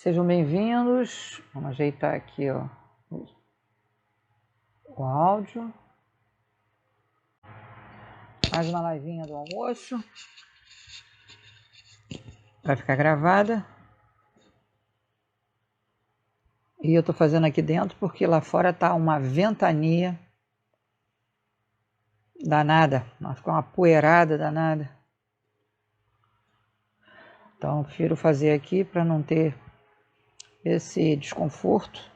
Sejam bem-vindos. Vamos ajeitar aqui, ó, o áudio. Mais uma livinha do almoço. Vai ficar gravada. E eu tô fazendo aqui dentro porque lá fora tá uma ventania danada. Vai ficar uma poeirada danada. Então eu prefiro fazer aqui para não ter esse desconforto.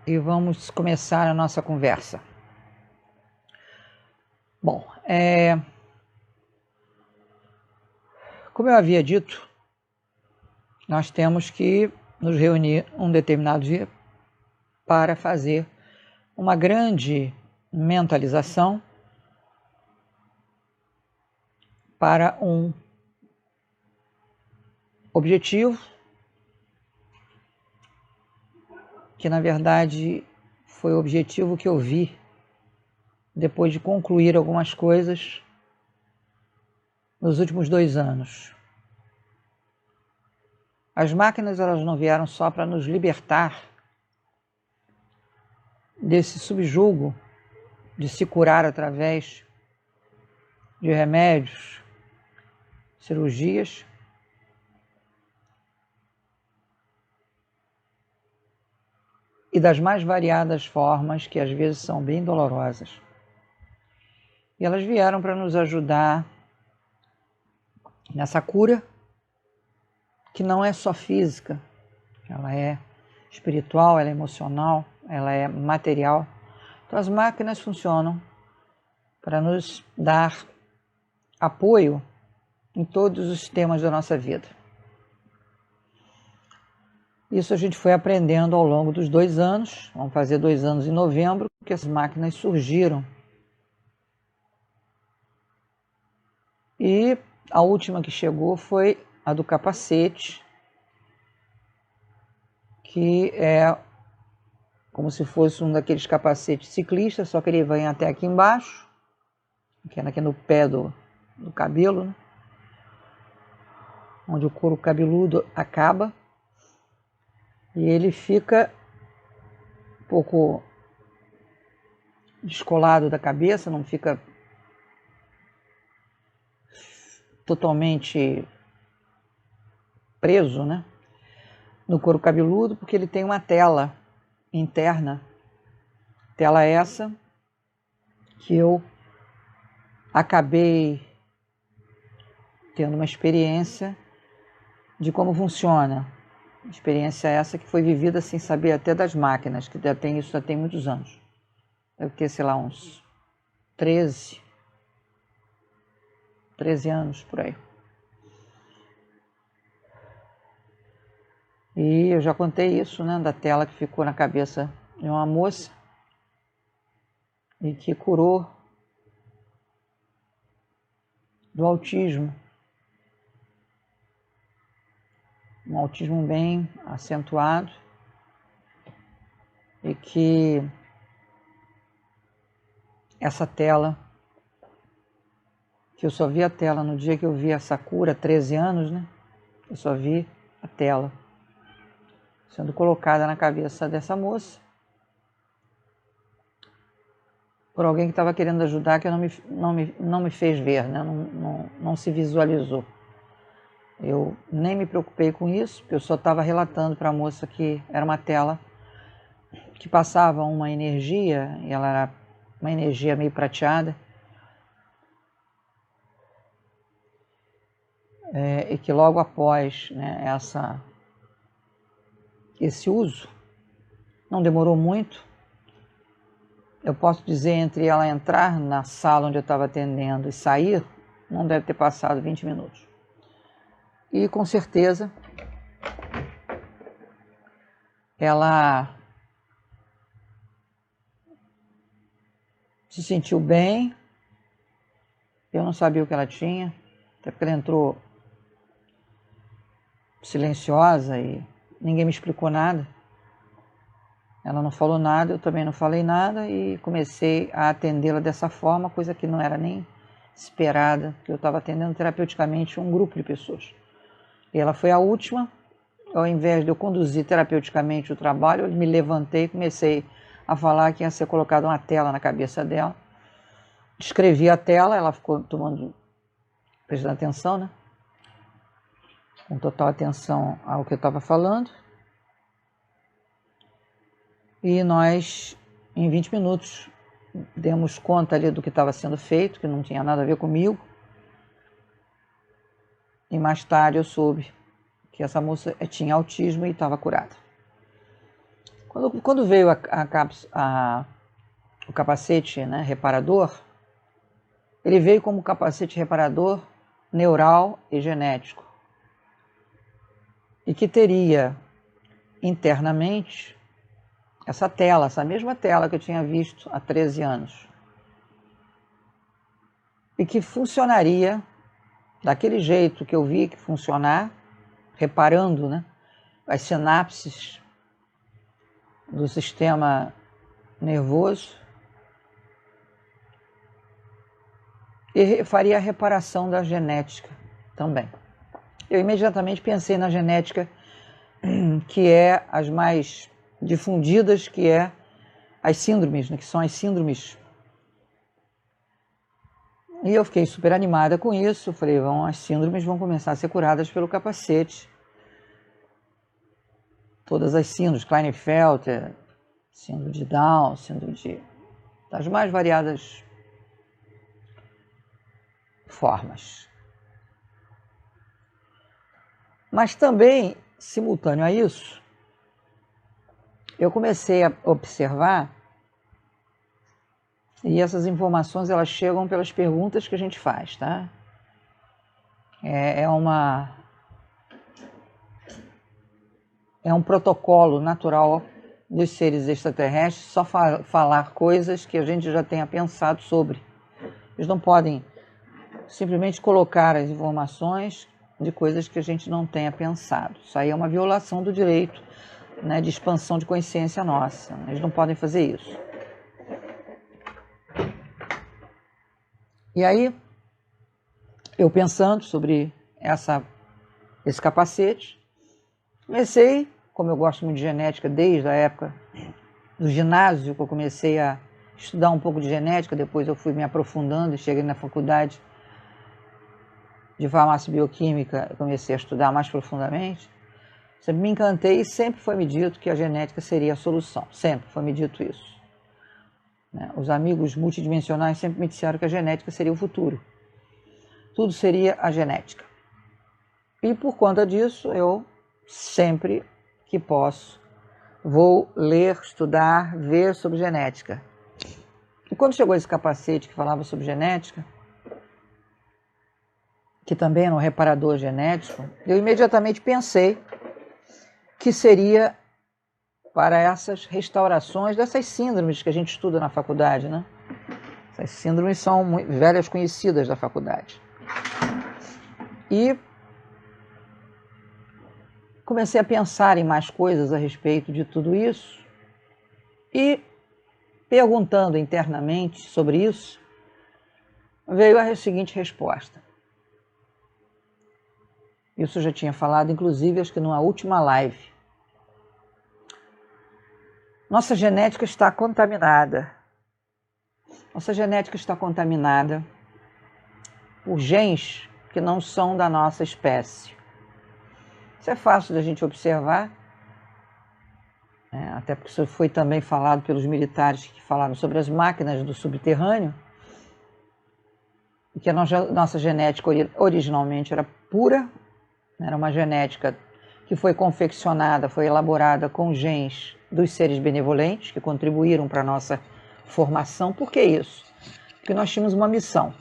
E vamos começar a nossa conversa. Bom, como eu havia dito, nós temos que nos reunir um determinado dia para fazer uma grande mentalização para um objetivo que, na verdade, foi o objetivo que eu vi depois de concluir algumas coisas nos últimos 2 anos. As máquinas, elas não vieram só para nos libertar desse subjugo de se curar através de remédios, cirurgias, e das mais variadas formas que às vezes são bem dolorosas. E elas vieram para nos ajudar nessa cura, que não é só física, ela é espiritual, ela é emocional, ela é material. Então as máquinas funcionam para nos dar apoio em todos os temas da nossa vida. Isso a gente foi aprendendo ao longo dos 2 anos, vamos fazer 2 anos em novembro, que as máquinas surgiram. E a última que chegou foi a do capacete, que é como se fosse um daqueles capacetes ciclistas, só que ele vem até aqui embaixo, aqui no pé do cabelo, né? Onde o couro cabeludo acaba, e ele fica um pouco descolado da cabeça, não fica totalmente preso, né, no couro cabeludo, porque ele tem uma tela interna, tela essa que eu acabei tendo uma experiência de como funciona. Experiência essa que foi vivida sem saber até das máquinas, que já tem muitos anos. Deve ter, sei lá, uns 13 anos por aí. E eu já contei isso, né, da tela que ficou na cabeça de uma moça e que curou do autismo. Um autismo bem acentuado e que essa tela, que eu só vi a tela no dia que eu vi essa cura, 13 anos, né? Eu só vi a tela sendo colocada na cabeça dessa moça por alguém que estava querendo ajudar, que não me fez ver, né? Não se visualizou. Eu nem me preocupei com isso, porque eu só estava relatando para a moça que era uma tela que passava uma energia, e ela era uma energia meio prateada, e que logo após, né, esse uso, não demorou muito. Eu posso dizer, entre ela entrar na sala onde eu estava atendendo e sair, não deve ter passado 20 minutos. E com certeza ela se sentiu bem. Eu não sabia o que ela tinha, até porque ela entrou silenciosa e ninguém me explicou nada. Ela não falou nada, eu também não falei nada, e comecei a atendê-la dessa forma, coisa que não era nem desesperada, porque eu estava atendendo terapeuticamente um grupo de pessoas. E ela foi a última. Ao invés de eu conduzir terapeuticamente o trabalho, eu me levantei e comecei a falar que ia ser colocada uma tela na cabeça dela. Descrevi a tela, ela ficou prestando atenção, né? Com total atenção ao que eu estava falando. E nós, em 20 minutos, demos conta ali do que estava sendo feito, que não tinha nada a ver comigo. E mais tarde eu soube que essa moça tinha autismo e estava curada. Quando veio o capacete, né, reparador, ele veio como capacete reparador neural e genético. E que teria internamente essa mesma tela que eu tinha visto há 13 anos. E que funcionaria daquele jeito que eu vi que funcionar, reparando, né, as sinapses do sistema nervoso, e faria a reparação da genética também. Eu imediatamente pensei na genética, que é as mais difundidas, que é as síndromes, né, que são as síndromes. E eu fiquei super animada com isso. Falei, as síndromes vão começar a ser curadas pelo capacete. Todas as síndromes, Klinefelter, síndrome de Down, das mais variadas formas. Mas também, simultâneo a isso, eu comecei a observar, e essas informações elas chegam pelas perguntas que a gente faz, tá? É um protocolo natural dos seres extraterrestres só falar coisas que a gente já tenha pensado sobre. Eles não podem simplesmente colocar as informações de coisas que a gente não tenha pensado. Isso aí é uma violação do direito, né, de expansão de consciência nossa. Eles não podem fazer isso. E aí, eu pensando sobre esse capacete, comecei, como eu gosto muito de genética desde a época do ginásio, que eu comecei a estudar um pouco de genética, depois eu fui me aprofundando e cheguei na faculdade de farmácia e bioquímica, comecei a estudar mais profundamente. Sempre me encantei e sempre foi me dito que a genética seria a solução. Sempre foi me dito isso. Os amigos multidimensionais sempre me disseram que a genética seria o futuro. Tudo seria a genética. E por conta disso, eu sempre que posso vou ler, estudar, ver sobre genética. E quando chegou esse capacete que falava sobre genética, que também era um reparador genético, eu imediatamente pensei que seria para essas restaurações dessas síndromes que a gente estuda na faculdade, né? Essas síndromes são velhas conhecidas da faculdade. E comecei a pensar em mais coisas a respeito de tudo isso e, perguntando internamente sobre isso, veio a seguinte resposta. Isso eu já tinha falado, inclusive, acho que numa última live. Nossa genética está contaminada. Nossa genética está contaminada por genes que não são da nossa espécie. Isso é fácil da gente observar, até porque isso foi também falado pelos militares que falaram sobre as máquinas do subterrâneo, e que a nossa genética originalmente era pura, era uma genética que foi confeccionada, foi elaborada com genes dos seres benevolentes que contribuíram para a nossa formação. Por que isso? Porque nós tínhamos uma missão.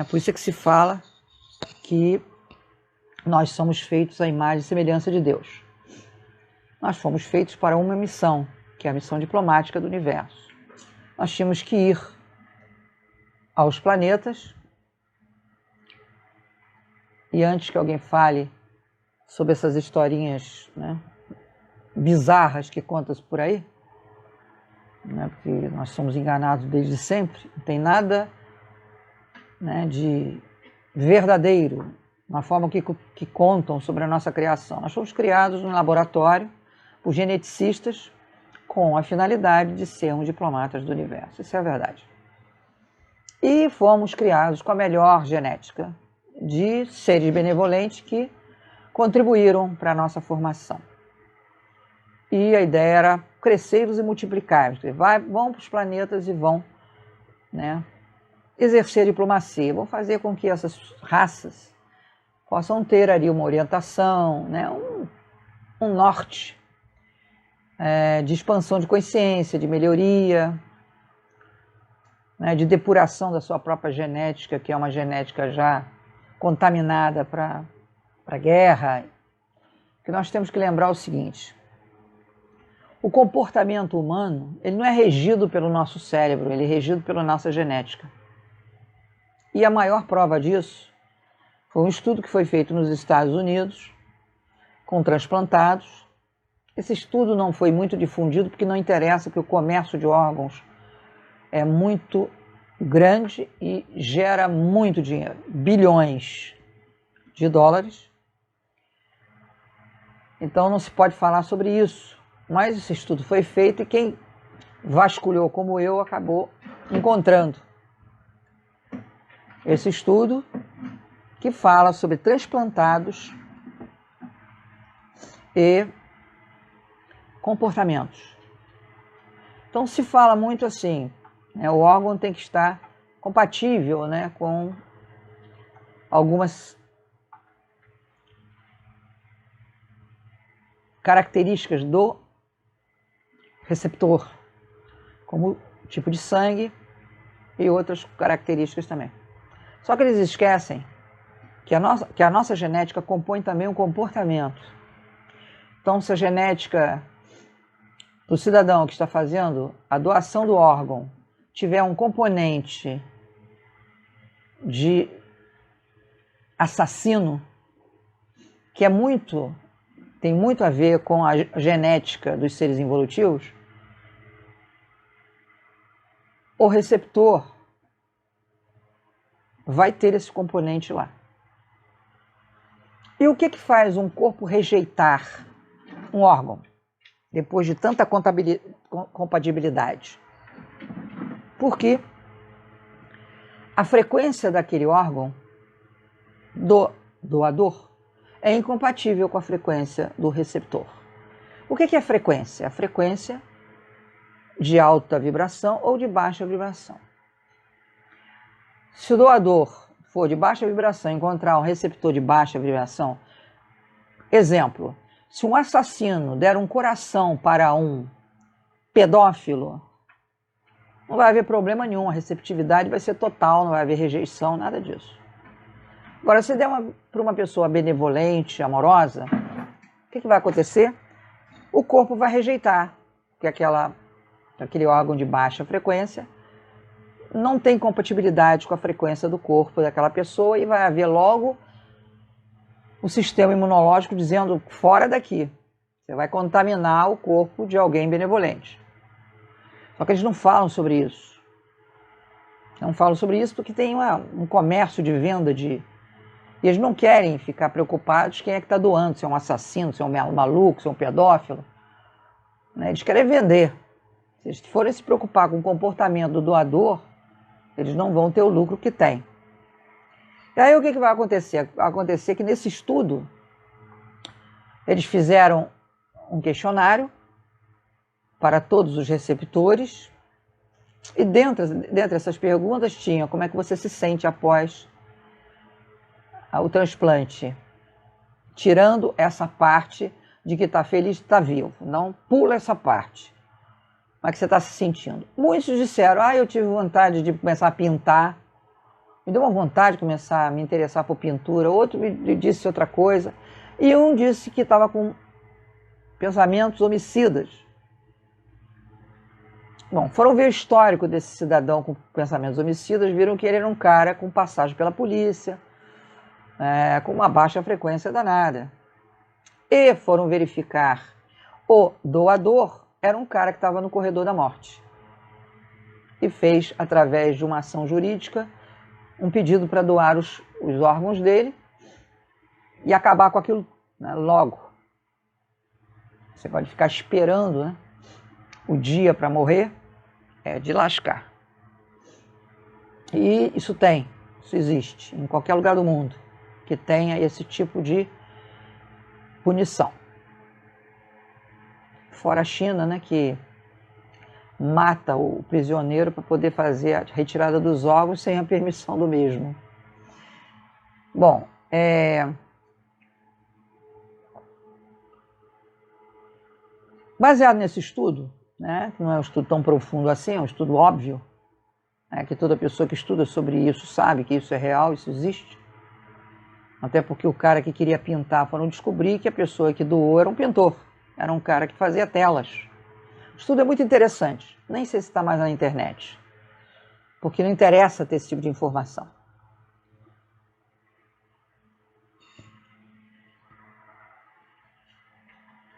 Por isso é que se fala que nós somos feitos à imagem e semelhança de Deus. Nós fomos feitos para uma missão, que é a missão diplomática do universo. Nós tínhamos que ir aos planetas, e antes que alguém fale sobre essas historinhas, bizarras que contam-se por aí, porque nós somos enganados desde sempre, não tem nada né, de verdadeiro, na forma que contam sobre a nossa criação. Nós fomos criados no laboratório por geneticistas com a finalidade de sermos diplomatas do universo. Isso é a verdade. E fomos criados com a melhor genética de seres benevolentes que contribuíram para a nossa formação. E a ideia era crescer e multiplicar. Vão para os planetas e vão, né, exercer diplomacia. Vão fazer com que essas raças possam ter ali uma orientação, né, um norte de expansão de consciência, de melhoria, né, de depuração da sua própria genética, que é uma genética já contaminada para a guerra. Que nós temos que lembrar o seguinte: o comportamento humano, ele não é regido pelo nosso cérebro, ele é regido pela nossa genética. E a maior prova disso foi um estudo que foi feito nos Estados Unidos com transplantados. Esse estudo não foi muito difundido porque não interessa, que o comércio de órgãos é muito grande e gera muito dinheiro, bilhões de dólares. Então não se pode falar sobre isso. Mas esse estudo foi feito e quem vasculhou como eu acabou encontrando esse estudo que fala sobre transplantados e comportamentos. Então se fala muito assim, né, o órgão tem que estar compatível, né, com algumas características do receptor, como tipo de sangue e outras características também. Só que eles esquecem que a nossa genética compõe também um comportamento. Então, se a genética do cidadão que está fazendo a doação do órgão tiver um componente de assassino, que tem muito a ver com a genética dos seres involutivos, o receptor vai ter esse componente lá. E o que faz um corpo rejeitar um órgão depois de tanta compatibilidade? Porque a frequência daquele órgão do doador é incompatível com a frequência do receptor. O que é frequência? A frequência de alta vibração ou de baixa vibração. Se o doador for de baixa vibração e encontrar um receptor de baixa vibração, exemplo, se um assassino der um coração para um pedófilo, não vai haver problema nenhum, a receptividade vai ser total, não vai haver rejeição, nada disso. Agora, se der para uma pessoa benevolente, amorosa, o que vai acontecer? O corpo vai rejeitar, porque aquele órgão de baixa frequência não tem compatibilidade com a frequência do corpo daquela pessoa e vai haver logo o sistema imunológico dizendo: fora daqui, você vai contaminar o corpo de alguém benevolente. Só que eles não falam sobre isso. Não falam sobre isso porque tem um comércio de venda e eles não querem ficar preocupados quem é que está doando, se é um assassino, se é um maluco, se é um pedófilo. Eles querem vender. Se eles forem se preocupar com o comportamento do doador, eles não vão ter o lucro que tem. E aí o que vai acontecer? Vai acontecer que nesse estudo, eles fizeram um questionário para todos os receptores e dentre essas perguntas tinha: como é que você se sente após o transplante? Tirando essa parte de que está feliz e está vivo. Não pula essa parte. Como é que você está se sentindo? Muitos disseram: eu tive vontade de começar a pintar. Me deu uma vontade de começar a me interessar por pintura. Outro me disse outra coisa. E um disse que estava com pensamentos homicidas. Bom, foram ver o histórico desse cidadão com pensamentos homicidas, viram que ele era um cara com passagem pela polícia, com uma baixa frequência danada. E foram verificar o doador, era um cara que estava no corredor da morte. E fez, através de uma ação jurídica, um pedido para doar os órgãos dele e acabar com aquilo, né, logo. Você pode ficar esperando, né, o dia para morrer, é de lascar. E isso existe em qualquer lugar do mundo que tenha esse tipo de punição. Fora a China, né, que mata o prisioneiro para poder fazer a retirada dos órgãos sem a permissão do mesmo. Bom, baseado nesse estudo, né, que não é um estudo tão profundo assim, é um estudo óbvio, né, que toda pessoa que estuda sobre isso sabe que isso é real, isso existe. Até porque o cara que queria pintar foram descobrir que a pessoa que doou era um pintor, era um cara que fazia telas. O estudo é muito interessante, nem sei se está mais na internet, porque não interessa ter esse tipo de informação.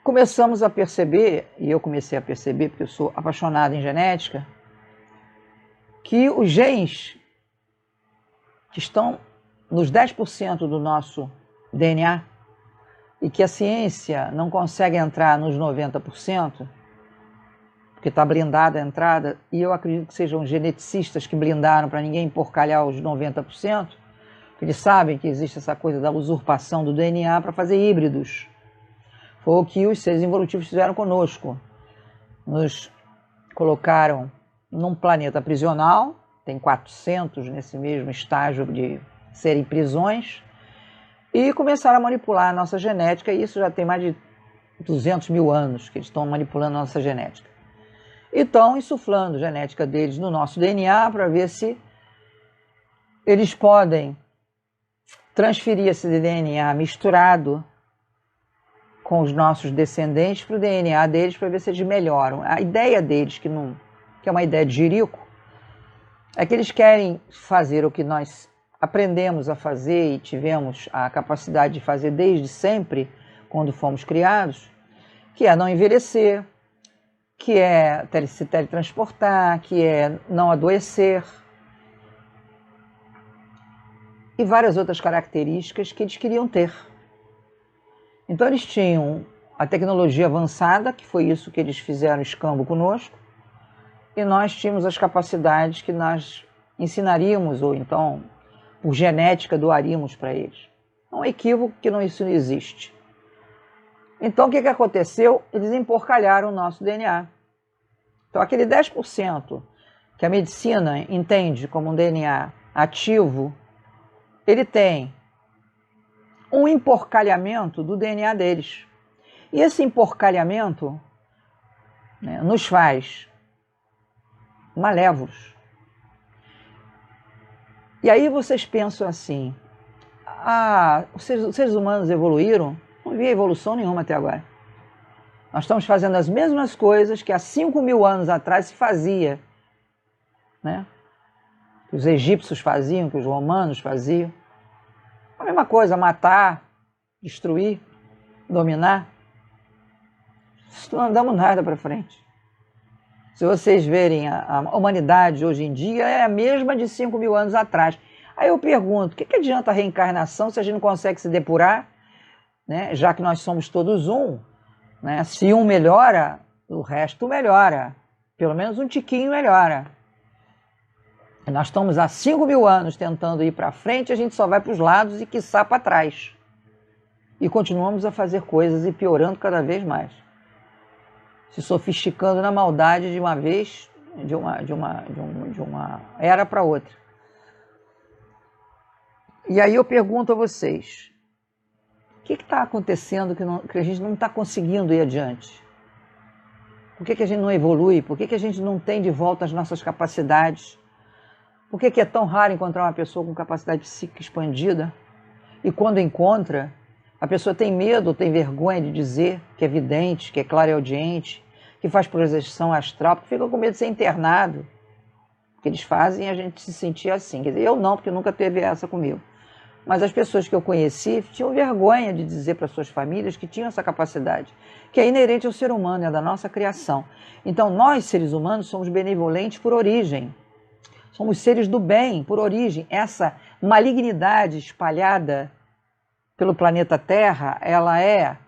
Começamos a perceber, e eu comecei a perceber porque eu sou apaixonado em genética, que os genes que estão nos 10% do nosso DNA e que a ciência não consegue entrar nos 90%, porque está blindada a entrada, e eu acredito que sejam geneticistas que blindaram para ninguém porcalhar os 90%, porque eles sabem que existe essa coisa da usurpação do DNA para fazer híbridos. Foi o que os seres evolutivos fizeram conosco. Nos colocaram num planeta prisional, tem 400 nesse mesmo estágio de serem prisões, e começaram a manipular a nossa genética, e isso já tem mais de 200 mil anos que eles estão manipulando a nossa genética. E estão insuflando a genética deles no nosso DNA para ver se eles podem transferir esse DNA misturado com os nossos descendentes para o DNA deles, para ver se eles melhoram. A ideia deles, que é uma ideia de jirico, é que eles querem fazer o que nós aprendemos a fazer e tivemos a capacidade de fazer desde sempre, quando fomos criados, que é não envelhecer, que é se teletransportar, que é não adoecer, e várias outras características que eles queriam ter. Então eles tinham a tecnologia avançada, que foi isso que eles fizeram escambo conosco, e nós tínhamos as capacidades que nós ensinaríamos, ou então, por genética, doaríamos para eles. É um equívoco que isso não existe. Então o que aconteceu? Eles emporcalharam o nosso DNA. Então aquele 10% que a medicina entende como um DNA ativo, ele tem um emporcalhamento do DNA deles. E esse emporcalhamento, né, nos faz malévolos. E aí vocês pensam assim, os seres humanos evoluíram? Não vi evolução nenhuma até agora. Nós estamos fazendo as mesmas coisas que há 5.000 anos atrás se fazia, né? Que os egípcios faziam, que os romanos faziam. A mesma coisa, matar, destruir, dominar. Não andamos nada para frente. Se vocês verem a humanidade hoje em dia, é a mesma de 5.000 anos atrás. Aí eu pergunto, o que adianta a reencarnação se a gente não consegue se depurar, né? Já que nós somos todos um, né? Se um melhora, o resto melhora. Pelo menos um tiquinho melhora. Nós estamos há 5.000 anos tentando ir para frente, a gente só vai para os lados e quiçá para trás. E continuamos a fazer coisas e piorando cada vez mais. Se sofisticando na maldade de uma vez, de uma era para outra. E aí eu pergunto a vocês, o que está acontecendo que a gente não está conseguindo ir adiante? Por que a gente não evolui? Por que a gente não tem de volta as nossas capacidades? Por que é tão raro encontrar uma pessoa com capacidade psíquica expandida? E quando encontra, a pessoa tem medo, tem vergonha de dizer que é vidente, que é clareaudiente, que faz projeção astral, porque fica com medo de ser internado. O que eles fazem é a gente se sentir assim. Quer dizer, eu não, porque nunca teve essa comigo. Mas as pessoas que eu conheci tinham vergonha de dizer para suas famílias que tinham essa capacidade, que é inerente ao ser humano, é da nossa criação. Então, nós, seres humanos, somos benevolentes por origem. Somos seres do bem, por origem. Essa malignidade espalhada pelo planeta Terra, ela é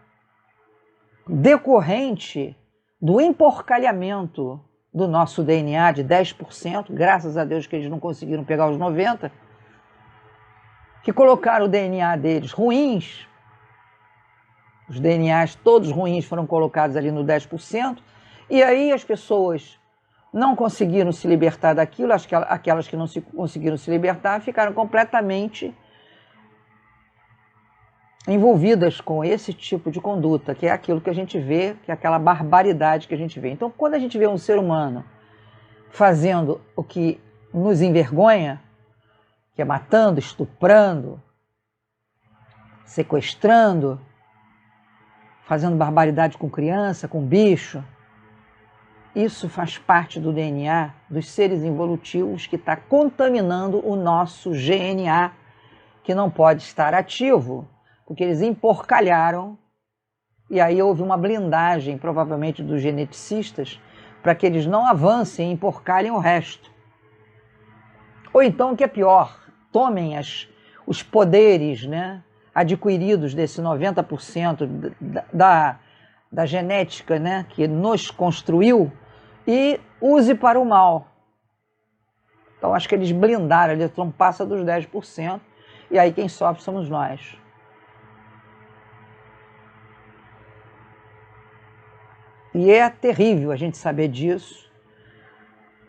decorrente do emporcalhamento do nosso DNA de 10%, graças a Deus que eles não conseguiram pegar os 90%, que colocaram o DNA deles ruins, os DNAs todos ruins foram colocados ali no 10%, e aí as pessoas não conseguiram se libertar daquilo, aquelas que não conseguiram se libertar ficaram completamente envolvidas com esse tipo de conduta, que é aquilo que a gente vê, que é aquela barbaridade que a gente vê. Então, quando a gente vê um ser humano fazendo o que nos envergonha, que é matando, estuprando, sequestrando, fazendo barbaridade com criança, com bicho, isso faz parte do DNA dos seres evolutivos que está contaminando o nosso GNA, que não pode estar ativo, porque eles emporcalharam, e aí houve uma blindagem, provavelmente dos geneticistas, para que eles não avancem e emporcalhem o resto. Ou então, o que é pior, tomem os poderes, né, adquiridos desse 90% da genética, né, que nos construiu, e use para o mal. Então, acho que eles blindaram, eles não passam dos 10%, e aí quem sofre somos nós. E é terrível a gente saber disso,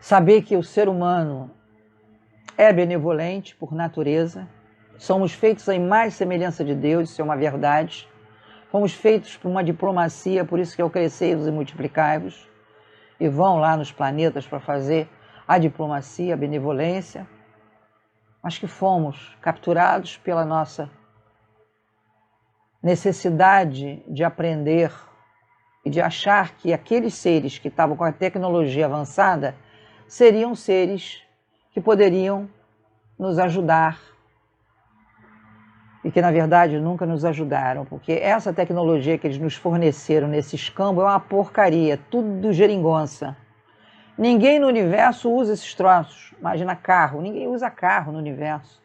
saber que o ser humano é benevolente por natureza, somos feitos à imagem e semelhança de Deus, isso é uma verdade, fomos feitos por uma diplomacia, por isso que é o crescei-vos e multiplicai-vos, e vão lá nos planetas para fazer a diplomacia, a benevolência, mas que fomos capturados pela nossa necessidade de aprender e de achar que aqueles seres que estavam com a tecnologia avançada seriam seres que poderiam nos ajudar e que, na verdade, nunca nos ajudaram, porque essa tecnologia que eles nos forneceram nesse escambo é uma porcaria, tudo geringonça. Ninguém no universo usa esses troços. Imagina carro, ninguém usa carro no universo.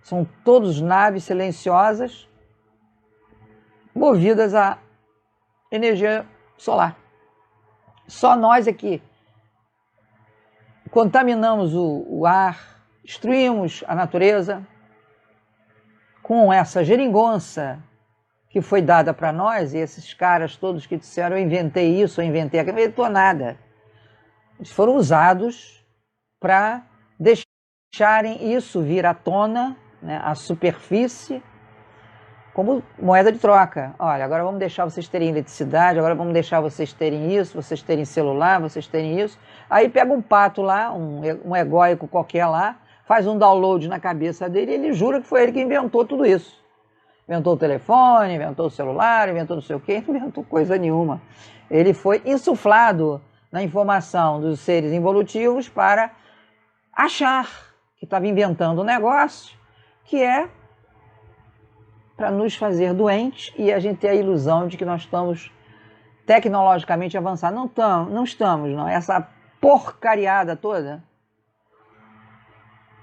São todos naves silenciosas movidas a energia solar. Só nós aqui contaminamos o ar, destruímos a natureza com essa geringonça que foi dada para nós, e esses caras todos que disseram eu inventei isso, eu inventei aquilo, não inventou nada. Eles foram usados para deixarem isso vir à tona, né, à superfície, como moeda de troca. Olha, agora vamos deixar vocês terem eletricidade, agora vamos deixar vocês terem isso, vocês terem celular, vocês terem isso. Aí pega um pato lá, um egóico qualquer lá, faz um download na cabeça dele e ele jura que foi ele que inventou tudo isso. Inventou o telefone, inventou o celular, inventou não sei o quê, não inventou coisa nenhuma. Ele foi insuflado na informação dos seres evolutivos para achar que estava inventando um negócio que é para nos fazer doentes e a gente ter a ilusão de que nós estamos tecnologicamente avançados. Não estamos. Essa porcariada toda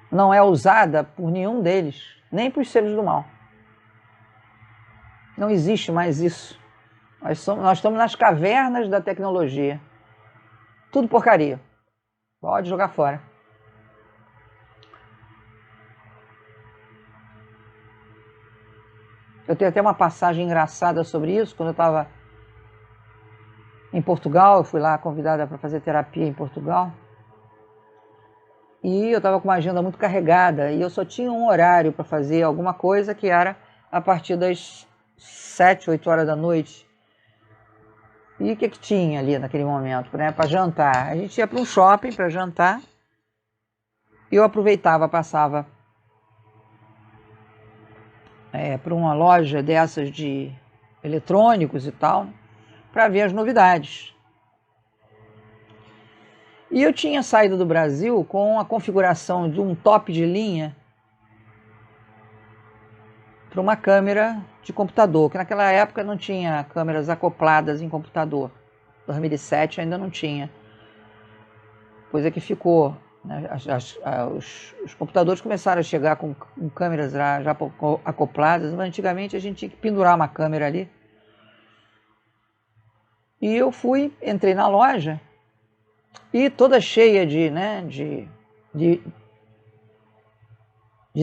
não é usada por nenhum deles, nem por seres do mal. Não existe mais isso. Nós estamos nas cavernas da tecnologia. Tudo porcaria. Pode jogar fora. Eu tenho até uma passagem engraçada sobre isso. Quando eu estava em Portugal, eu fui lá convidada para fazer terapia em Portugal. E eu estava com uma agenda muito carregada. E eu só tinha um horário para fazer alguma coisa, que era a partir das 7, 8 horas da noite. E o que tinha ali naquele momento, né, para jantar? A gente ia para um shopping para jantar. E eu aproveitava, passava para uma loja dessas de eletrônicos e tal, para ver as novidades. E eu tinha saído do Brasil com a configuração de um top de linha para uma câmera de computador, que naquela época não tinha câmeras acopladas em computador. 2007 ainda não tinha. Coisa que ficou né? Os computadores começaram a chegar com câmeras já acopladas, mas antigamente a gente tinha que pendurar uma câmera ali. E eu entrei na loja e toda cheia de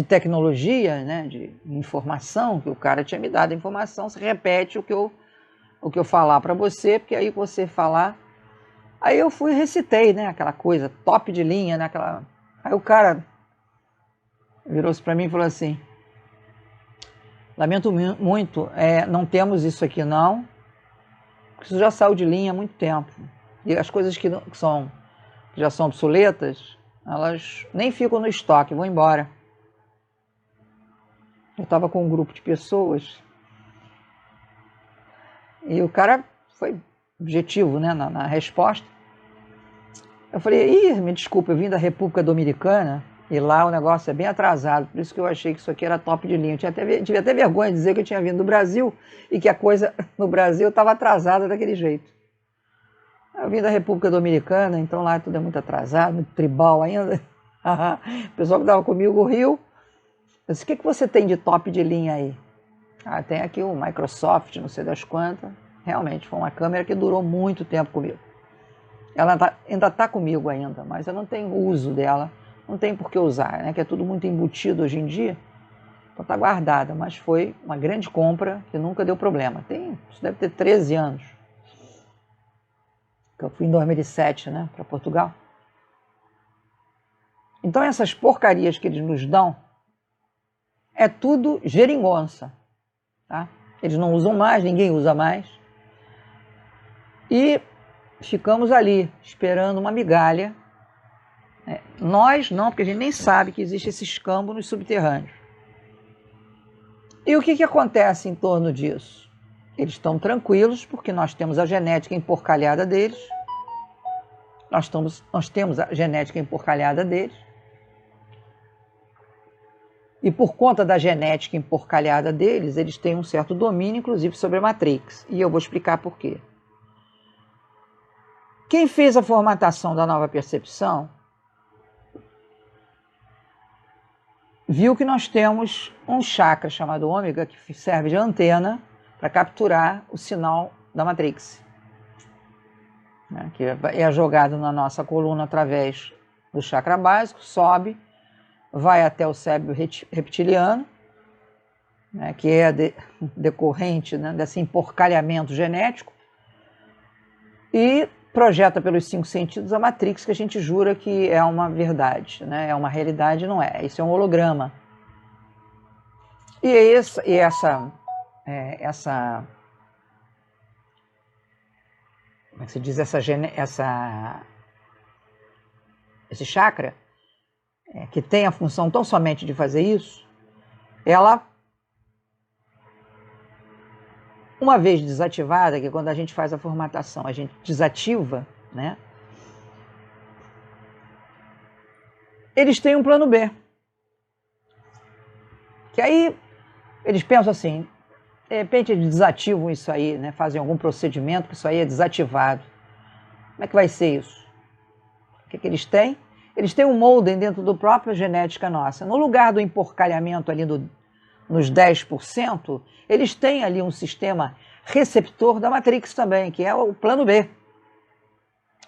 tecnologia, né, de informação, que o cara tinha me dado a informação, você repete o que eu falar para você, porque aí você falar... Aí eu recitei, né, aquela coisa, top de linha, né, Aí o cara virou-se para mim e falou assim: lamento muito, não temos isso aqui não, porque isso já saiu de linha há muito tempo. E as coisas que já são obsoletas, elas nem ficam no estoque, vão embora. Eu estava com um grupo de pessoas e o cara foi objetivo, né, na resposta. Eu falei: me desculpa, eu vim da República Dominicana e lá o negócio é bem atrasado, por isso que eu achei que isso aqui era top de linha. Eu tive até vergonha de dizer que eu tinha vindo do Brasil e que a coisa no Brasil estava atrasada daquele jeito. Eu vim da República Dominicana, então lá tudo é muito atrasado, muito tribal ainda. O pessoal que estava comigo riu. Eu disse: o que você tem de top de linha aí? Tem aqui o Microsoft, não sei das quantas. Realmente, foi uma câmera que durou muito tempo comigo. Ela ainda está comigo ainda, mas eu não tenho uso dela, não tem por que usar, né? Que é tudo muito embutido hoje em dia, então está guardada, mas foi uma grande compra que nunca deu problema. Isso deve ter 13 anos, que eu fui em 2007, né, para Portugal. Então essas porcarias que eles nos dão, é tudo geringonça, tá? Eles não usam mais, ninguém usa mais, e ficamos ali, esperando uma migalha. Nós não, porque a gente nem sabe que existe esse escambo nos subterrâneos. E o que acontece em torno disso? Eles estão tranquilos, porque nós temos a genética emporcalhada deles. Nós temos a genética emporcalhada deles. E por conta da genética emporcalhada deles, eles têm um certo domínio, inclusive, sobre a Matrix. E eu vou explicar por quê. Quem fez a formatação da nova percepção viu que nós temos um chakra chamado ômega que serve de antena para capturar o sinal da Matrix, né, que é jogado na nossa coluna através do chakra básico, sobe, vai até o cérebro reptiliano, né, que é decorrente, né, desse emporcalhamento genético, e projeta pelos 5 sentidos a Matrix, que a gente jura que é uma verdade, né? É uma realidade, não é. Isso é um holograma. E essa como é que se diz? Esse chakra, que tem a função tão somente de fazer isso, ela, uma vez desativada, que quando a gente faz a formatação, a gente desativa, né? Eles têm um plano B. Que aí eles pensam assim, de repente eles desativam isso aí, né? Fazem algum procedimento que isso aí é desativado. Como é que vai ser isso? O que eles têm? Eles têm um molden dentro da própria genética nossa. No lugar do emporcalhamento ali nos 10%, eles têm ali um sistema receptor da Matrix também, que é o plano B,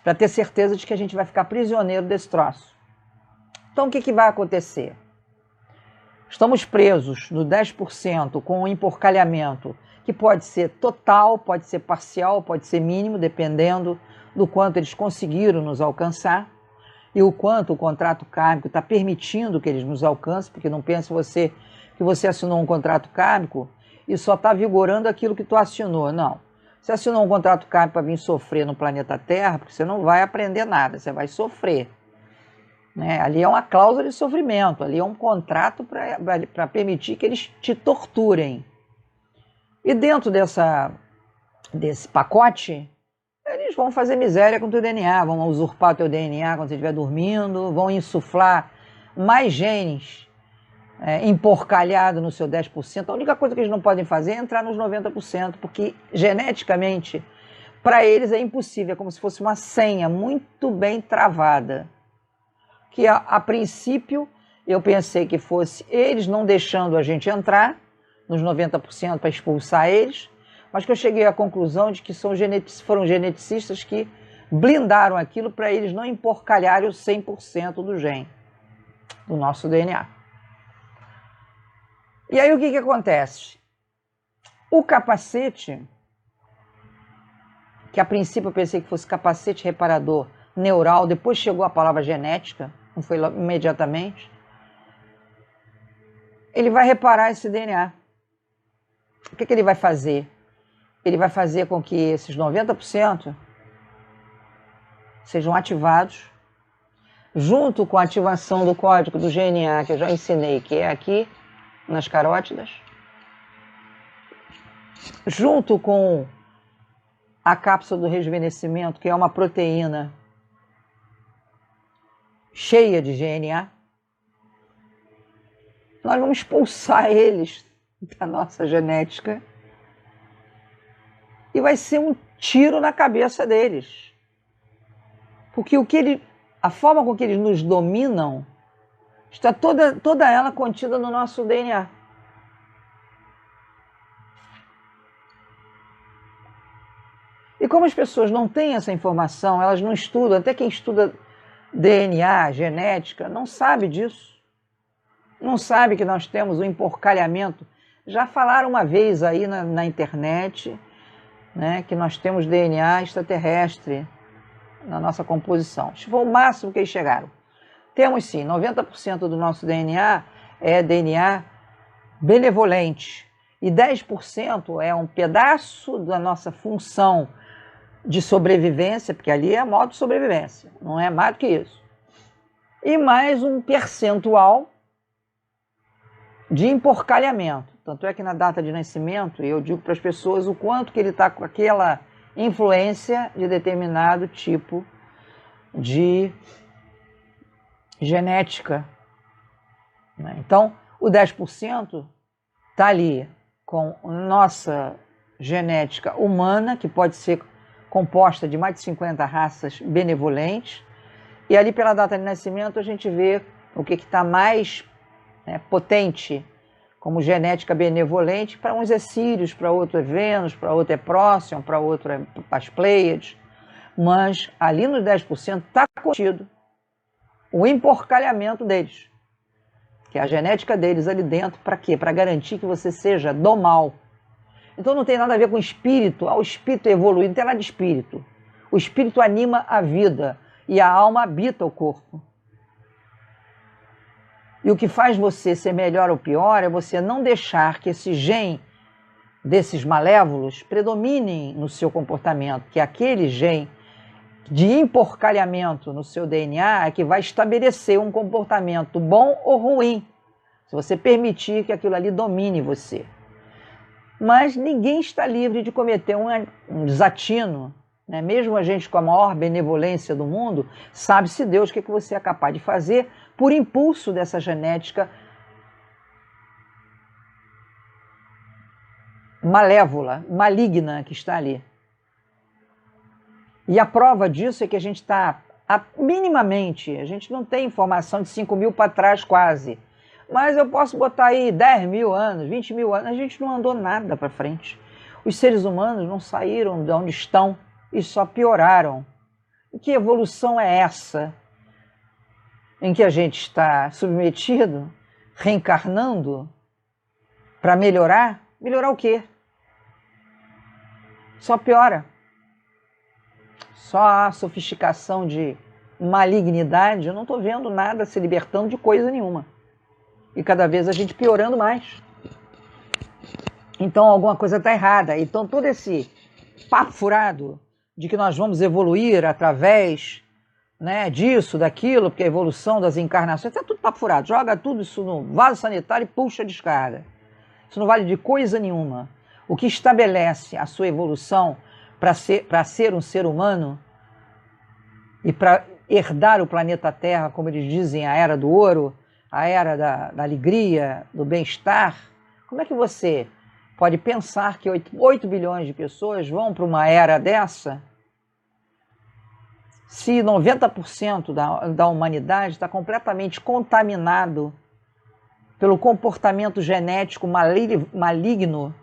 para ter certeza de que a gente vai ficar prisioneiro desse troço. Então o que vai acontecer? Estamos presos no 10% com um emporcalhamento que pode ser total, pode ser parcial, pode ser mínimo, dependendo do quanto eles conseguiram nos alcançar e o quanto o contrato kármico está permitindo que eles nos alcancem, porque não pense você que você assinou um contrato kármico e só está vigorando aquilo que tu assinou. Não. Você assinou um contrato kármico para vir sofrer no planeta Terra, porque você não vai aprender nada, você vai sofrer. Né? Ali é uma cláusula de sofrimento, ali é um contrato para permitir que eles te torturem. E dentro desse pacote, eles vão fazer miséria com o teu DNA, vão usurpar o teu DNA quando você estiver dormindo, vão insuflar mais genes emporcalhado no seu 10%. A única coisa que eles não podem fazer é entrar nos 90%, porque geneticamente, para eles é impossível, é como se fosse uma senha muito bem travada, que a princípio eu pensei que fosse eles não deixando a gente entrar nos 90% para expulsar eles, mas que eu cheguei à conclusão de que foram geneticistas que blindaram aquilo para eles não emporcalharem os 100% do gene, do nosso DNA. E aí o que acontece? O capacete, que a princípio eu pensei que fosse capacete reparador neural, depois chegou a palavra genética, não foi imediatamente, ele vai reparar esse DNA. O que ele vai fazer? Ele vai fazer com que esses 90% sejam ativados, junto com a ativação do código do GNA, que eu já ensinei, que é aqui nas carótidas, junto com a cápsula do rejuvenescimento, que é uma proteína cheia de GNA, nós vamos expulsar eles da nossa genética e vai ser um tiro na cabeça deles. Porque a forma com que eles nos dominam está toda ela contida no nosso DNA. E como as pessoas não têm essa informação, elas não estudam, até quem estuda DNA, genética, não sabe disso. Não sabe que nós temos um emporcalhamento. Já falaram uma vez aí na internet, né, que nós temos DNA extraterrestre na nossa composição. Isso foi o máximo que eles chegaram. Temos sim, 90% do nosso DNA é DNA benevolente. E 10% é um pedaço da nossa função de sobrevivência, porque ali é modo de sobrevivência, não é mais do que isso. E mais um percentual de emporcalhamento. Tanto é que na data de nascimento eu digo para as pessoas o quanto que ele está com aquela influência de determinado tipo de genética. Então, o 10% está ali com nossa genética humana, que pode ser composta de mais de 50 raças benevolentes, e ali pela data de nascimento a gente vê o que está mais potente como genética benevolente. Para uns é Sírios, para outro é Vênus, para outro é Próximo, para outro é as Pleiades, mas ali nos 10% está contido o emporcalhamento deles, que é a genética deles ali dentro. Para quê? Para garantir que você seja do mal. Então não tem nada a ver com espírito. O espírito evoluído, não tem nada de espírito. O espírito anima a vida e a alma habita o corpo. E o que faz você ser melhor ou pior é você não deixar que esse gene desses malévolos predominem no seu comportamento, que aquele gene de emporcalhamento no seu DNA é que vai estabelecer um comportamento bom ou ruim, se você permitir que aquilo ali domine você. Mas ninguém está livre de cometer um desatino, né? Mesmo a gente com a maior benevolência do mundo, sabe-se Deus o que você é capaz de fazer por impulso dessa genética malévola, maligna que está ali. E a prova disso é que a gente está, minimamente, a gente não tem informação de 5 mil para trás quase, mas eu posso botar aí 10 mil anos, 20 mil anos, a gente não andou nada para frente. Os seres humanos não saíram de onde estão e só pioraram. E que evolução é essa em que a gente está submetido, reencarnando para melhorar? Melhorar o quê? Só piora. Só a sofisticação de malignidade. Eu não estou vendo nada se libertando de coisa nenhuma. E cada vez a gente piorando mais. Então alguma coisa está errada. Então todo esse papo furado de que nós vamos evoluir através, né, disso, daquilo, porque a evolução das encarnações, é tudo papo furado. Joga tudo isso no vaso sanitário e puxa a descarga. Isso não vale de coisa nenhuma. O que estabelece a sua evolução para ser um ser humano e para herdar o planeta Terra, como eles dizem, a era do ouro, a era da alegria, do bem-estar. Como é que você pode pensar que 8 bilhões de pessoas vão para uma era dessa Se 90% da humanidade está completamente contaminado pelo comportamento genético maligno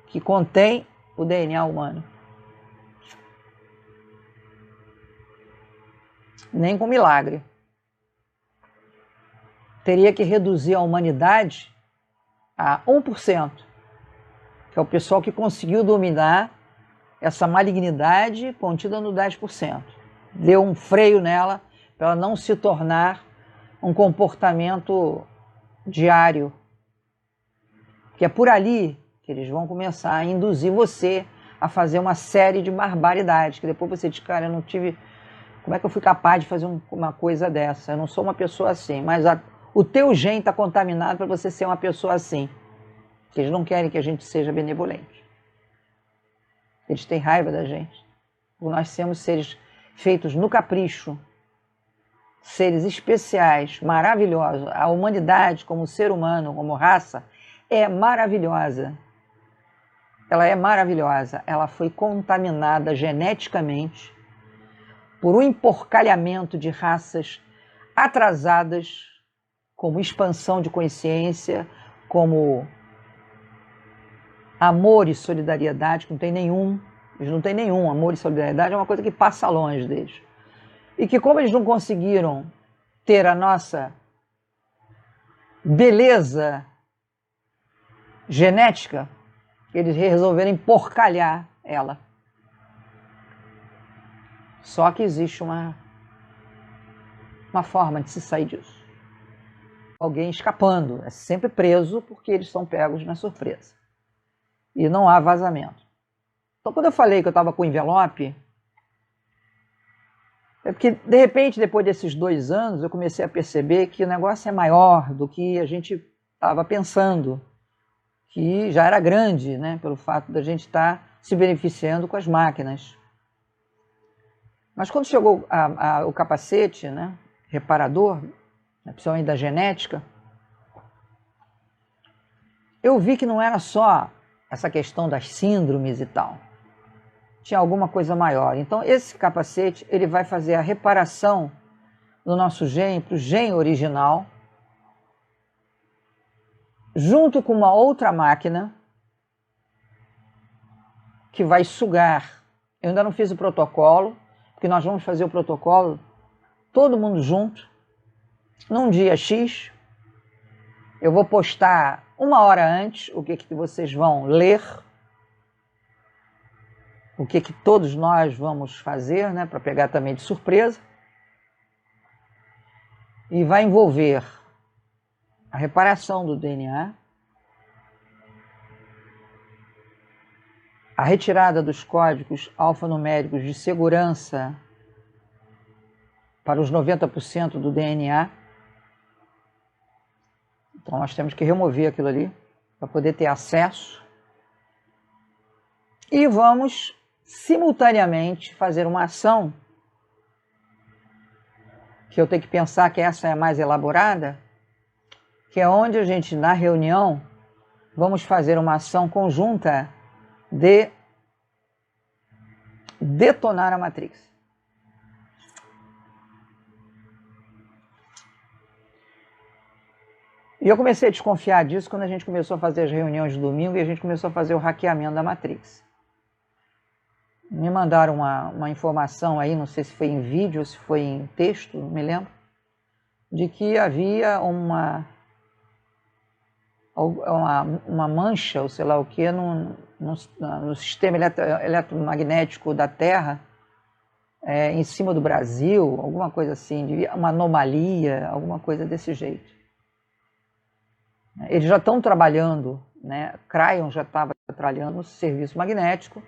que contém o DNA humano. Nem com milagre. Teria que reduzir a humanidade a 1%, que é o pessoal que conseguiu dominar essa malignidade contida no 10%. Deu um freio nela para ela não se tornar um comportamento diário. Que é por ali que eles vão começar a induzir você a fazer uma série de barbaridades, que depois você diz, cara, eu não tive... Como é que eu fui capaz de fazer uma coisa dessa? Eu não sou uma pessoa assim, mas o teu gene está contaminado para você ser uma pessoa assim. Eles não querem que a gente seja benevolente. Eles têm raiva da gente. Nós somos seres feitos no capricho, seres especiais, maravilhosos. A humanidade, como ser humano, como raça, é maravilhosa. Ela é maravilhosa. Ela foi contaminada geneticamente por um emporcalhamento de raças atrasadas, como expansão de consciência, como amor e solidariedade, que não tem nenhum. Eles não têm nenhum. Amor e solidariedade é uma coisa que passa longe deles. E que como eles não conseguiram ter a nossa beleza genética, eles resolveram emporcalhar ela. Só que existe uma forma de se sair disso. Alguém escapando, é sempre preso porque eles são pegos na surpresa. E não há vazamento. Então, quando eu falei que eu estava com envelope, é porque, de repente, depois desses 2 anos, eu comecei a perceber que o negócio é maior do que a gente estava pensando, que já era grande, né, pelo fato da gente estar se beneficiando com as máquinas. Mas quando chegou o capacete, né, reparador, principalmente da genética, eu vi que não era só essa questão das síndromes e tal. Tinha alguma coisa maior. Então, esse capacete ele vai fazer a reparação do nosso gene para o gene original, junto com uma outra máquina que vai sugar. Eu ainda não fiz o protocolo, porque nós vamos fazer o protocolo todo mundo junto, num dia X. Eu vou postar 1 hora antes o que vocês vão ler, o que todos nós vamos fazer, né, para pegar também de surpresa. E vai envolver a reparação do DNA, a retirada dos códigos alfanuméricos de segurança para os 90% do DNA. Então nós temos que remover aquilo ali para poder ter acesso. E vamos simultaneamente fazer uma ação que eu tenho que pensar que essa é a mais elaborada, que é onde a gente, na reunião, vamos fazer uma ação conjunta de detonar a Matrix. E eu comecei a desconfiar disso quando a gente começou a fazer as reuniões de domingo e a gente começou a fazer o hackeamento da Matrix. Me mandaram uma informação aí, não sei se foi em vídeo ou se foi em texto, não me lembro, de que havia uma mancha, ou sei lá o que, no sistema eletromagnético da Terra, em cima do Brasil, alguma coisa assim, uma anomalia, alguma coisa desse jeito. Eles já estão trabalhando, né? Cryon já estava trabalhando no serviço magnético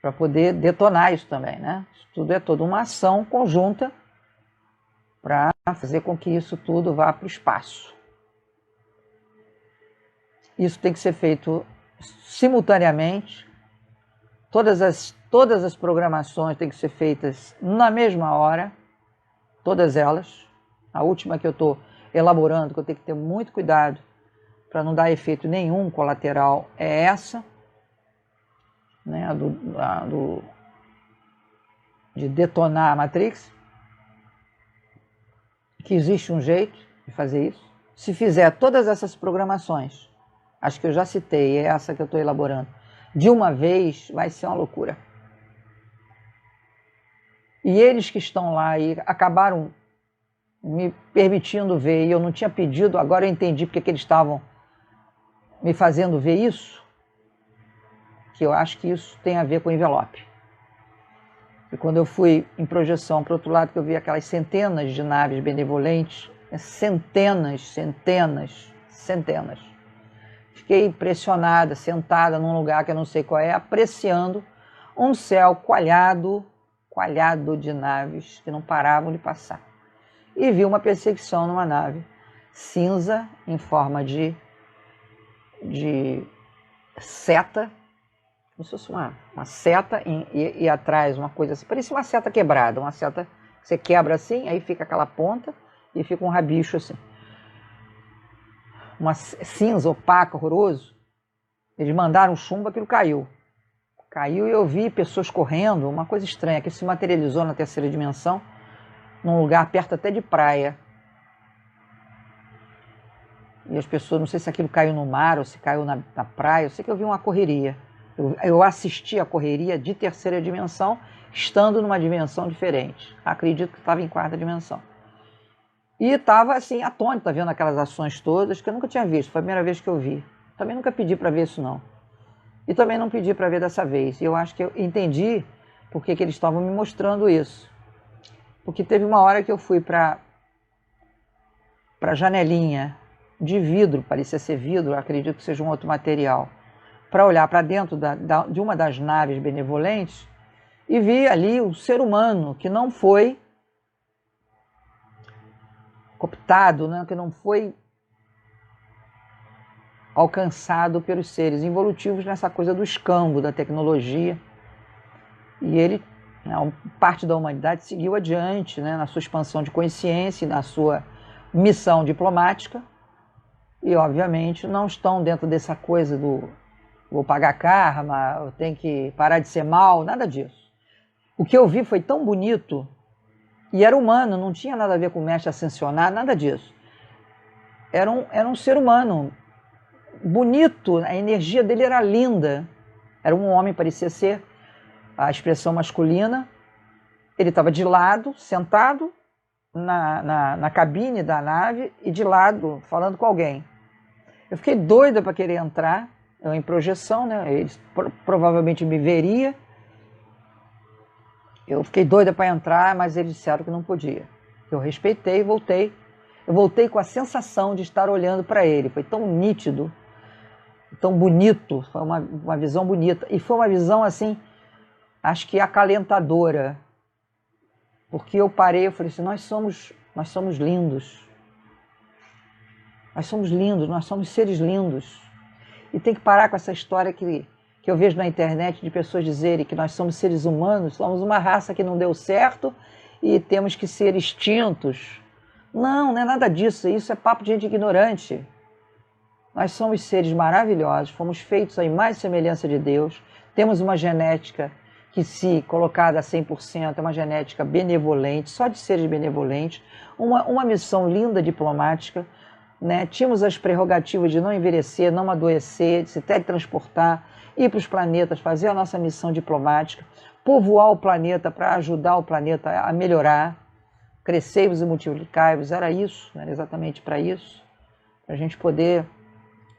para poder detonar isso também, né? Isso tudo é toda uma ação conjunta para fazer com que isso tudo vá para o espaço. Isso tem que ser feito simultaneamente. Todas as programações têm que ser feitas na mesma hora, todas elas. A última que eu estou elaborando, que eu tenho que ter muito cuidado para não dar efeito nenhum colateral, é essa, né, de detonar a Matrix, que existe um jeito de fazer isso. Se fizer todas essas programações, acho que eu já citei, é essa que eu estou elaborando, de uma vez, vai ser uma loucura. E eles que estão lá e acabaram me permitindo ver, e eu não tinha pedido, agora eu entendi porque que eles estavam me fazendo ver isso, que eu acho que isso tem a ver com o envelope. E quando eu fui em projeção para o outro lado, que eu vi aquelas centenas de naves benevolentes, centenas, fiquei impressionada, sentada num lugar que eu não sei qual é, apreciando um céu coalhado de naves que não paravam de passar. E vi uma perseguição numa nave cinza em forma de seta, como se fosse uma seta e atrás uma coisa assim, parecia uma seta quebrada, uma seta que você quebra assim, aí fica aquela ponta e fica um rabicho assim. Uma cinza opaca, horroroso. Eles mandaram chumbo, aquilo caiu. Caiu e eu vi pessoas correndo, uma coisa estranha, que se materializou na terceira dimensão, num lugar perto até de praia. E as pessoas, não sei se aquilo caiu no mar ou se caiu na praia, eu sei que eu vi uma correria. Eu assisti a correria de terceira dimensão, estando numa dimensão diferente. Acredito que estava em quarta dimensão. E estava assim, atônita, vendo aquelas ações todas, que eu nunca tinha visto, foi a primeira vez que eu vi. Também nunca pedi para ver isso não. E também não pedi para ver dessa vez. E eu acho que eu entendi por que eles estavam me mostrando isso. Porque teve uma hora que eu fui para a janelinha de vidro, parecia ser vidro, acredito que seja um outro material, para olhar para dentro de uma das naves benevolentes e vi ali o ser humano que não foi cooptado, né, que não foi alcançado pelos seres involutivos nessa coisa do escambo da tecnologia. E ele, parte da humanidade, seguiu adiante, né, na sua expansão de consciência e na sua missão diplomática. E, obviamente, não estão dentro dessa coisa do vou pagar karma, eu tenho que parar de ser mal, nada disso. O que eu vi foi tão bonito e era humano, não tinha nada a ver com o mestre ascensionar, nada disso. Era um ser humano bonito, a energia dele era linda. Era um homem, parecia ser a expressão masculina. Ele estava de lado, sentado na cabine da nave e de lado, falando com alguém. Eu fiquei doida para querer entrar, eu em projeção, né? Eles provavelmente me veria. Eu fiquei doida para entrar, mas eles disseram que não podia. Eu respeitei e voltei. Eu voltei com a sensação de estar olhando para ele. Foi tão nítido, tão bonito, foi uma visão bonita. E foi uma visão, assim, acho que acalentadora. Porque eu parei e falei assim, nós somos lindos. Nós somos lindos, nós somos seres lindos. E tem que parar com essa história que eu vejo na internet de pessoas dizerem que nós somos seres humanos, somos uma raça que não deu certo e temos que ser extintos. Não é nada disso, isso é papo de gente ignorante. Nós somos seres maravilhosos, fomos feitos à imagem e semelhança de Deus, temos uma genética que, se colocada a 100%, é uma genética benevolente, só de seres benevolentes, uma missão linda diplomática, né? Tínhamos as prerrogativas de não envelhecer, não adoecer, de se teletransportar, ir para os planetas, fazer a nossa missão diplomática, povoar o planeta para ajudar o planeta a melhorar, crescer-vos e multiplicar-vos, era isso, era exatamente para isso, para a gente poder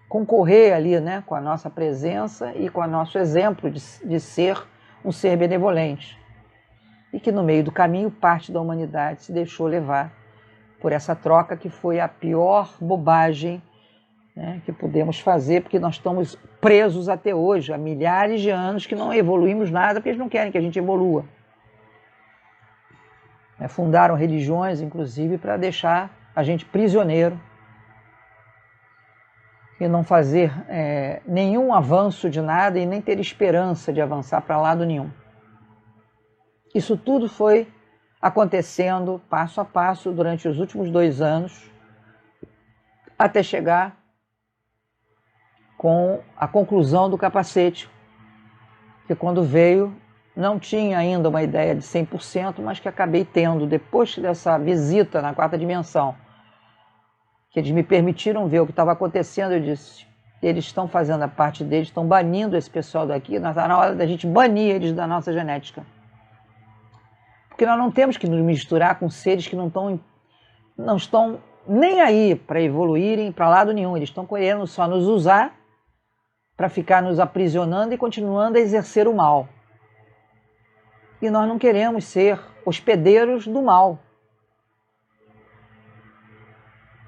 concorrer ali, né, com a nossa presença e com o nosso exemplo de ser um ser benevolente. E que no meio do caminho parte da humanidade se deixou levar por essa troca que foi a pior bobagem, né, que podemos fazer, porque nós estamos presos até hoje, há milhares de anos que não evoluímos nada, porque eles não querem que a gente evolua. Fundaram religiões, inclusive, para deixar a gente prisioneiro e não fazer nenhum avanço de nada e nem ter esperança de avançar para lado nenhum. Isso tudo foi acontecendo passo a passo durante os últimos 2 anos, até chegar com a conclusão do capacete, que quando veio, não tinha ainda uma ideia de 100%, mas que acabei tendo depois dessa visita na quarta dimensão, que eles me permitiram ver o que estava acontecendo. Eu disse, eles estão fazendo a parte deles, estão banindo esse pessoal daqui, está na hora da gente banir eles da nossa genética. Porque nós não temos que nos misturar com seres que não estão nem aí para evoluírem para lado nenhum. Eles estão querendo só nos usar para ficar nos aprisionando e continuando a exercer o mal. E nós não queremos ser hospedeiros do mal.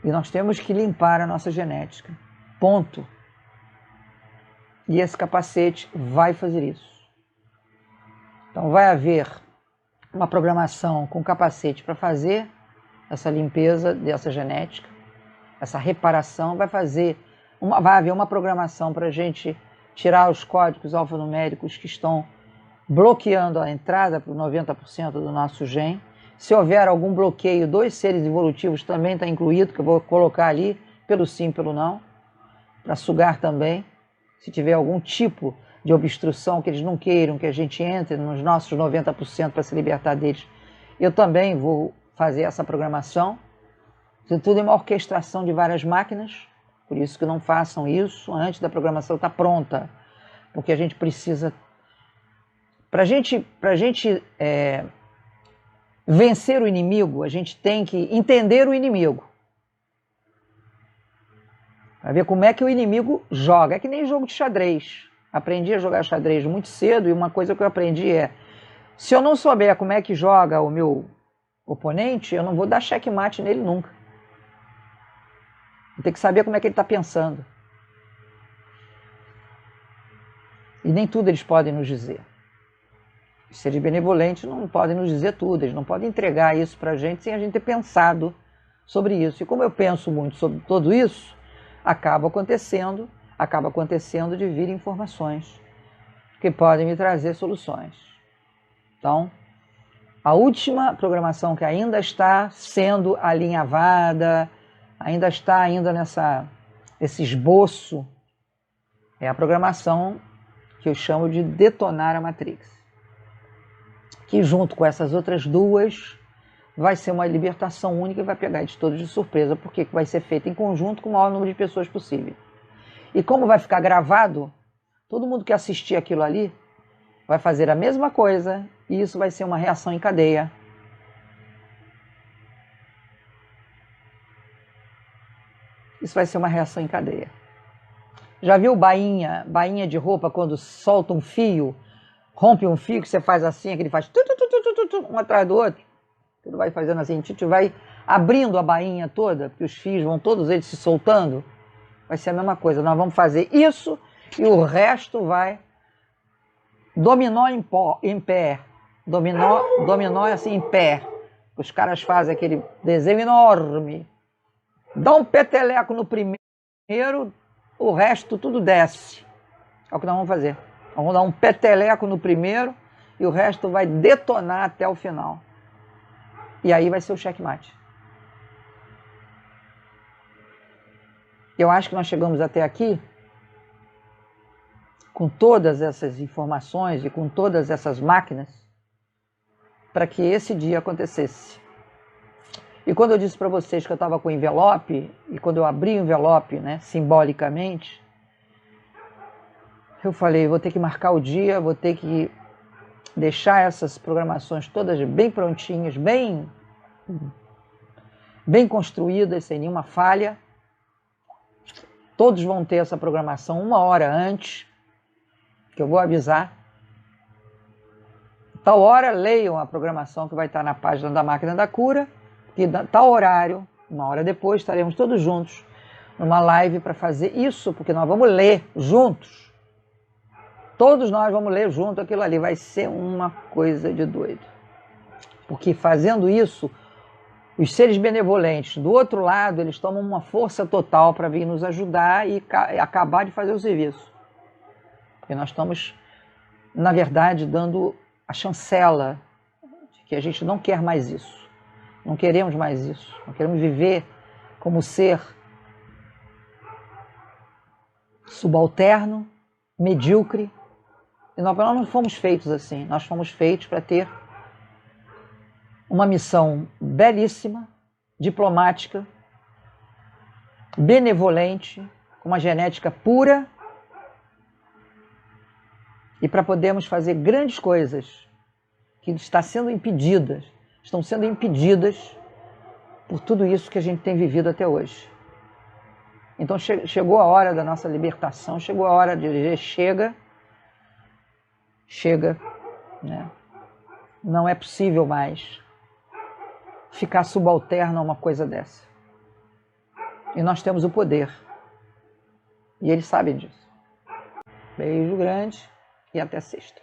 E nós temos que limpar a nossa genética. Ponto. E esse capacete vai fazer isso. Então vai haver uma programação com capacete para fazer essa limpeza dessa genética, essa reparação. Vai haver uma programação para a gente tirar os códigos alfanuméricos que estão bloqueando a entrada para 90% do nosso gene. Se houver algum bloqueio, 2 seres evolutivos também está incluído, que eu vou colocar ali, pelo sim, pelo não, para sugar também. Se tiver algum tipo de obstrução que eles não queiram que a gente entre nos nossos 90% para se libertar deles, eu também vou fazer essa programação. Isso tudo é uma orquestração de várias máquinas, por isso que não façam isso antes da programação estar pronta, porque a gente precisa... Para a gente vencer o inimigo, a gente tem que entender o inimigo. Para ver como é que o inimigo joga. É que nem jogo de xadrez. Aprendi a jogar xadrez muito cedo e uma coisa que eu aprendi é: se eu não souber como é que joga o meu oponente, eu não vou dar checkmate nele nunca. Eu tenho que saber como é que ele está pensando. E nem tudo eles podem nos dizer. Os seres benevolentes não podem nos dizer tudo, eles não podem entregar isso para a gente sem a gente ter pensado sobre isso. E como eu penso muito sobre tudo isso, acaba acontecendo de vir informações que podem me trazer soluções. Então, a última programação que ainda está sendo alinhavada, ainda está nesse esboço, é a programação que eu chamo de detonar a Matrix. Que junto com essas outras 2 vai ser uma libertação única e vai pegar eles todos de surpresa, porque vai ser feita em conjunto com o maior número de pessoas possível. E como vai ficar gravado, todo mundo que assistir aquilo ali vai fazer a mesma coisa e isso vai ser uma reação em cadeia. Isso vai ser uma reação em cadeia. Já viu bainha de roupa quando solta um fio, rompe um fio, que você faz assim, que ele faz um atrás do outro? Ele vai fazendo assim, a gente vai abrindo a bainha toda, porque os fios vão todos eles se soltando. Vai ser a mesma coisa, nós vamos fazer isso e o resto vai dominó em pé. Dominó é assim em pé. Os caras fazem aquele desenho enorme. Dá um peteleco no primeiro, o resto tudo desce. É o que nós vamos fazer. Vamos dar um peteleco no primeiro e o resto vai detonar até o final. E aí vai ser o checkmate. Eu acho que nós chegamos até aqui com todas essas informações e com todas essas máquinas para que esse dia acontecesse. E quando eu disse para vocês que eu estava com o envelope, e quando eu abri o envelope, né, simbolicamente, eu falei, vou ter que marcar o dia, vou ter que deixar essas programações todas bem prontinhas, bem construídas, sem nenhuma falha. Todos vão ter essa programação 1 hora antes, que eu vou avisar. Tal hora, leiam a programação que vai estar na página da Máquina da Cura, que tal horário, 1 hora depois, estaremos todos juntos numa live para fazer isso, porque nós vamos ler juntos. Todos nós vamos ler junto aquilo ali. Vai ser uma coisa de doido. Porque fazendo isso, os seres benevolentes do outro lado, eles tomam uma força total para vir nos ajudar e acabar de fazer o serviço. Porque nós estamos, na verdade, dando a chancela de que a gente não quer mais isso. Não queremos mais isso. Não queremos viver como ser subalterno, medíocre, E nós não fomos feitos assim, nós fomos feitos para ter uma missão belíssima, diplomática, benevolente, com uma genética pura, e para podermos fazer grandes coisas que estão sendo impedidas por tudo isso que a gente tem vivido até hoje. Então chegou a hora da nossa libertação, chegou a hora de dizer chega, né? Não é possível mais ficar subalterno a uma coisa dessa. E nós temos o poder. E eles sabem disso. Beijo grande e até sexta.